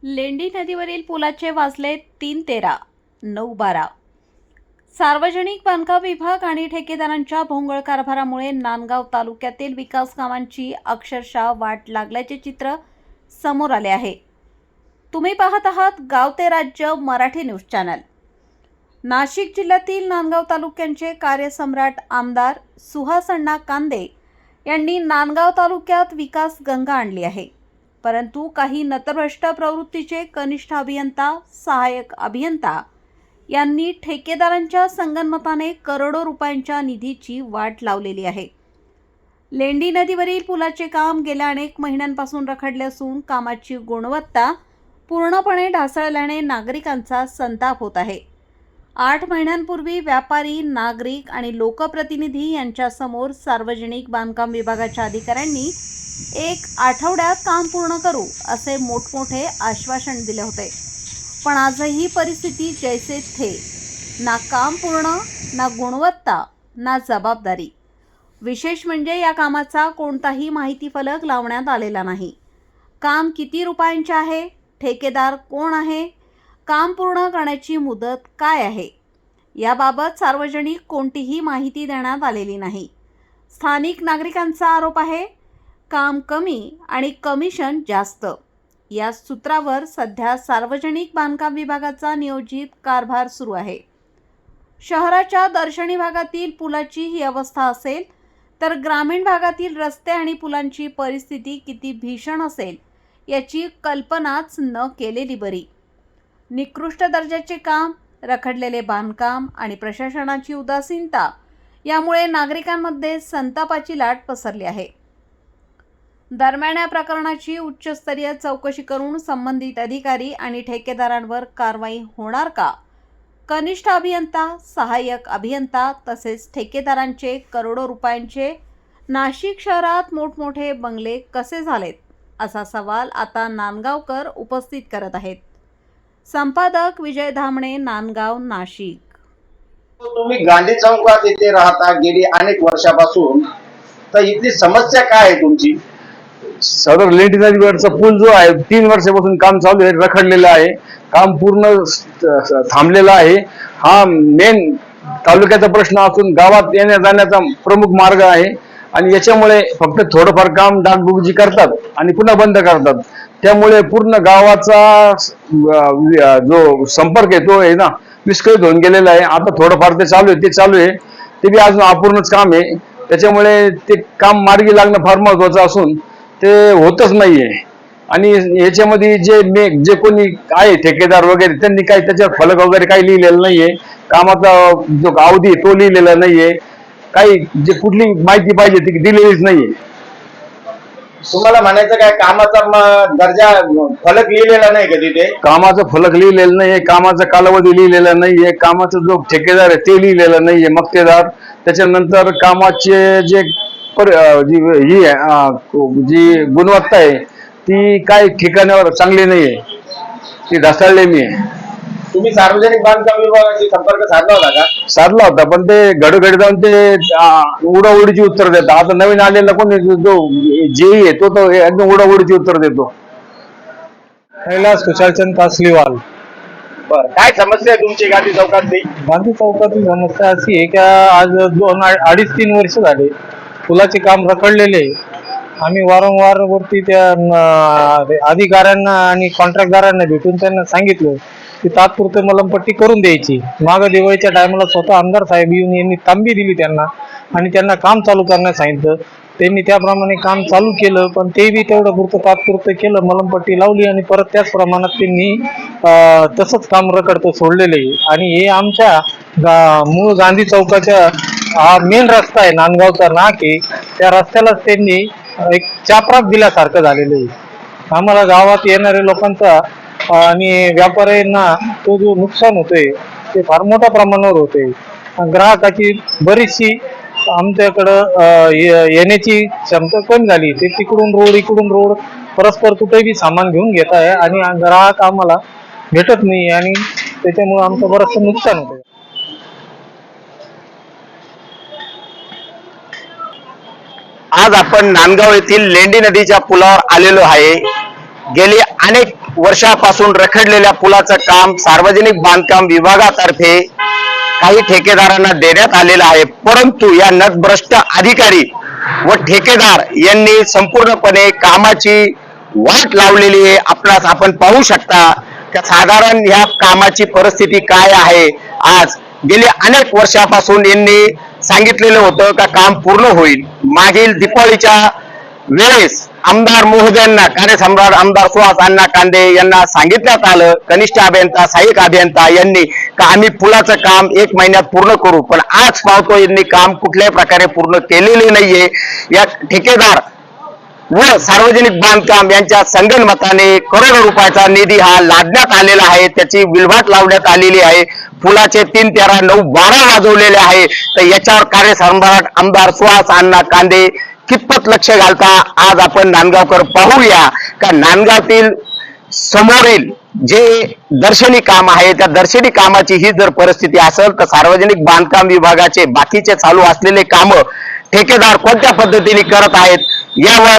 लेंडी नदीवरील पुलाचे वाजले 3:13, 9:12. सार्वजनिक बांधकाम विभाग आणि ठेकेदारांच्या भोंगळ कारभारामुळे नांदगाव तालुक्यातील विकास कामांची अक्षरशः वाट लागल्याचे चित्र समोर आले आहे. तुम्ही पाहत आहात गाव ते राज्य मराठी न्यूज चॅनल. नाशिक जिल्ह्यातील नांदगाव तालुक्याचे कार्यसम्राट आमदार सुहास अण्णा कांदे यांनी नांदगाव तालुक्यात विकास गंगा आणली आहे. परंतु काही नतभ्रष्ट प्रवृत्तीचे कनिष्ठ अभियंता, सहाय्यक अभियंता यांनी ठेकेदारांच्या संगनमताने करोडो रुपयांच्या निधीची वाट लावलेली आहे. लेंडी नदीवरील पुलाचे काम गेल्या अनेक महिन्यांपासून रखडले असून कामाची गुणवत्ता पूर्णपणे ढासळल्याने नागरिकांचा संताप होत आहे. 8 महिन्यांपूर्वी व्यापारी, नागरिक आणि लोकप्रतिनिधी यांच्यासमोर सार्वजनिक बांधकाम विभागाच्या अधिकाऱ्यांनी 1 आठवड्यात काम पूर्ण करू असे मोठमोठे आश्वासन दिले होते. पण आजही परिस्थिती जैसे थे. ना काम पूर्ण, ना गुणवत्ता, ना जबाबदारी. विशेष म्हणजे या कामाचा कोणताही माहिती फलक लावण्यात आलेला नाही. काम किती रुपयांचे आहे, ठेकेदार कोण आहे, काम पूर्ण करण्याची मुदत काय आहे, याबाबत सार्वजनिक कोणतीही माहिती देण्यात आलेली नाही. स्थानिक नागरिकांचा आरोप आहे, काम कमी आणि कमिशन जास्त. या सूत्रावर सध्या सार्वजनिक बांधकाम विभागाचा नियोजित कारभार सुरू आहे. शहराच्या दर्शनी भागातील पुलाची ही अवस्था असेल तर ग्रामीण भागातील रस्ते आणि पुलांची परिस्थिती किती भीषण असेल याची कल्पनाच न केलेली बरी. निकृष्ट दर्जाचे काम, रखडलेले बांधकाम आणि प्रशासनाची उदासीनता यामुळे नागरिकांमध्ये संतापाची लाट पसरली आहे. दरम्यान या प्रकरणाची उच्चस्तरीय चौकशी करून संबंधित अधिकारी आणि ठेकेदारांवर कारवाई होणार का? कनिष्ठ अभियंता, सहाय्यक अभियंता तसेच ठेकेदारांचे करोडो रुपयांचे नाशिक शहरात मोठमोठे बंगले कसे झालेत, असा सवाल आता नांदगावकर उपस्थित करत आहेत. संपादक विजय धामणे, नांदगाव, नाशिक. तुम्ही गांधी चौकात येथे राहता गेली अनेक वर्षापासून, तर इथली समस्या काय आहे तुमची? सदर लेंडी नदीवरचा पूल जो आहे 3 वर्षापासून काम चालू आहे, रखडलेलं आहे, काम पूर्ण थांबलेलं आहे. हा मेन तालुक्याचा प्रश्न असून गावात येण्या जाण्याचा प्रमुख मार्ग आहे आणि याच्यामुळे फक्त थोडंफार काम डागडुजी करतात आणि पुन्हा बंद करतात. त्यामुळे पूर्ण गावाचा जो संपर्क आहे तो आहे ना विस्कळीत होऊन गेलेला आहे. आता थोडंफार ते चालू आहे, ते बी अजून अपूर्णच काम आहे. त्याच्यामुळे ते काम मार्गी लागणं फार महत्वाचं असून ते होतच नाहीये. आणि याच्यामध्ये जे कोणी आहे ठेकेदार वगैरे त्यांनी काही त्याच्यावर फलक वगैरे काही लिहिलेलं नाहीये. कामाचा जो अवधी तो लिहिलेला नाहीये. काही जे कुठली माहिती पाहिजे ती दिलेलीच नाहीये. तुम्हाला म्हणायचं काय, कामाचा दर्जा फलक लिहिलेला नाही का तिथे? कामाचा फलक लिहिलेला नाहीये, कामाचा कालावधी लिहिलेला नाहीये, कामाचा जो ठेकेदार आहे ते लिहिलेला नाहीये, मक्तेदार. त्याच्यानंतर कामाचे जी गुणवत्ता आहे ती काही ठिकाणावर चांगली नाहीये, ती ढासळलेली आहे. तुम्ही सार्वजनिक बांधकाम विभागाशी संपर्क साधला होता का? साधला होता, पण ते घडोघडी जाऊन ते उडाउडीची उत्तर देतात. आता नवीन आलेला कोणी जो जेई आहे तो एकदम उडाउडीची उत्तर देतो. कैलास कुशालचंद कासलीवाल. बरं, काय समस्या आहे तुमची गांधी चौकातली? गांधी चौकातील समस्या अशी आहे की आज 2-2.5-3 वर्ष झाले पुलाचे काम रखडलेले. आम्ही वारंवार वरती त्या अधिकाऱ्यांना आणि कॉन्ट्रॅक्टदारांना भेटून त्यांना सांगितलं की तात्पुरते मलमपट्टी करून द्यायची. मागं दिवाळीच्या टायमाला स्वतः आमदार साहेब येऊन यांनी तांबी दिली त्यांना आणि त्यांना काम चालू करण्यास सांगितलं. त्यांनी त्याप्रमाणे काम चालू केलं, पण ते बी तेवढं पुरतं तात्पुरतं केलं, मलमपट्टी लावली आणि परत त्याच प्रमाणात त्यांनी तसंच काम रखडतं सोडलेलं आहे. आणि हे आमच्या मूळ गांधी चौकाच्या हा मेन रस्ता आहे, नांदगावचा नाक आहे, त्या रस्त्यालाच त्यांनी एक चापराक दिल्यासारखं झालेलं आहे. आम्हाला गावात येणाऱ्या लोकांचा आणि व्यापाऱ्यांना तो जो नुकसान होतोय ते फार मोठ्या प्रमाणावर होते. ग्राहकाची बरीचशी आमच्याकडं येण्याची क्षमता कमी झाली. ते तिकडून रोड इकडून रोड परस्पर कुठेही सामान घेऊन घेत आहे आणि ग्राहक आम्हाला भेटत नाही आणि त्याच्यामुळे आमचं बरंचसं नुकसान होतं. आज आपण नांदगाव येथील लेंडी नदीच्या पुलावर आलेलो आहे. गेली अनेक वर्षापासून रखडलेल्या पुलाचं काम सार्वजनिक बांधकाम विभागातर्फे काही ठेकेदारांना देण्यात आलेलं आहे, परंतु या नतभ्रष्ट अधिकारी व ठेकेदार यांनी संपूर्णपणे कामाची वाट लावलेली आहे. आपण पाहू शकता की साधारण या कामाची परिस्थिती काय आहे. आज गेले अनेक वर्षापासून यांनी सांगितलेलं होतं का काम पूर्ण होईल. मागील दिवाळीच्या वेळेस आमदार महोदयांना, कार्यसम्राट आमदार सुहास अण्णा कांदे यांना सांगितण्यात आलं, कनिष्ठ अभियंता, सहाय्यक अभियंता यांनी, का आम्ही पुलाचं काम 1 महिन्यात पूर्ण करू. पण आज पाहतो यांनी काम कुठल्याही प्रकारे पूर्ण केलेले नाहीये. या ठेकेदार व सार्वजनिक बांधकाम यांच्या संगनमताने करोडो रुपयाचा निधी हा लादण्यात आलेला आहे, त्याची विल्हेवाट लावण्यात आलेली आहे. पुलाचे 3, 13, 9, 12 वाजवलेले आहे. तर याच्यावर कार्यसम्राट आमदार सुहास अण्णा कांदे कितपत लक्ष घालता, आज आपण नांदगावकर पाहूया. का नांदगावतील समोरील जे दर्शनी काम आहे त्या दर्शनी कामाची ही जर परिस्थिती असेल तर सार्वजनिक बांधकाम विभागाचे बाकीचे चालू असलेले काम ठेकेदार कोणत्या पद्धतीने करत आहेत यावर